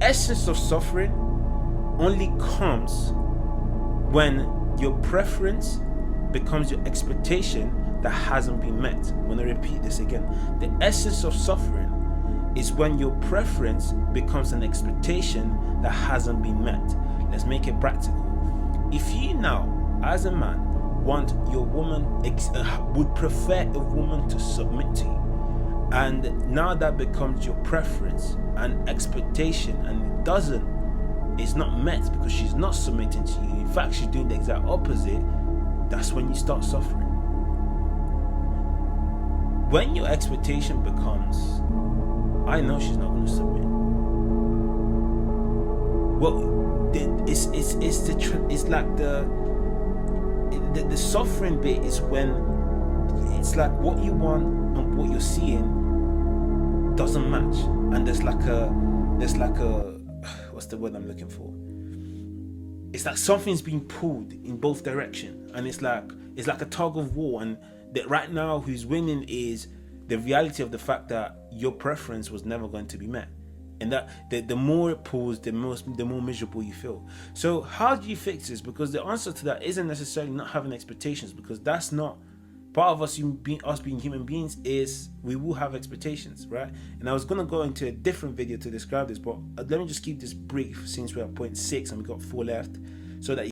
essence of suffering only comes when your preference becomes your expectation that hasn't been met. I'm going to repeat this again. The essence of suffering is when your preference becomes an expectation that hasn't been met. Let's make it practical. If you now, as a man, want your woman, would prefer a woman to submit to you, and now that becomes your preference and expectation, and it's not met because she's not submitting to you, in fact she's doing the exact opposite, that's when you start suffering. When your expectation becomes, I know she's not going to submit. Well, it's like the suffering bit is when it's like what you want and what you're seeing doesn't match, and there's like a what's the word I'm looking for? It's like something's being pulled in both directions, and it's like a tug of war, and that right now who's winning is the reality of the fact that your preference was never going to be met, and that the more it pulls, the more miserable you feel. So how do you fix this? Because the answer to that isn't necessarily not having expectations, because that's not part of us being human beings. Is we will have expectations, right? And I was going to go into a different video to describe this, but let me just keep this brief since we're at point 6 and we got 4 left, so that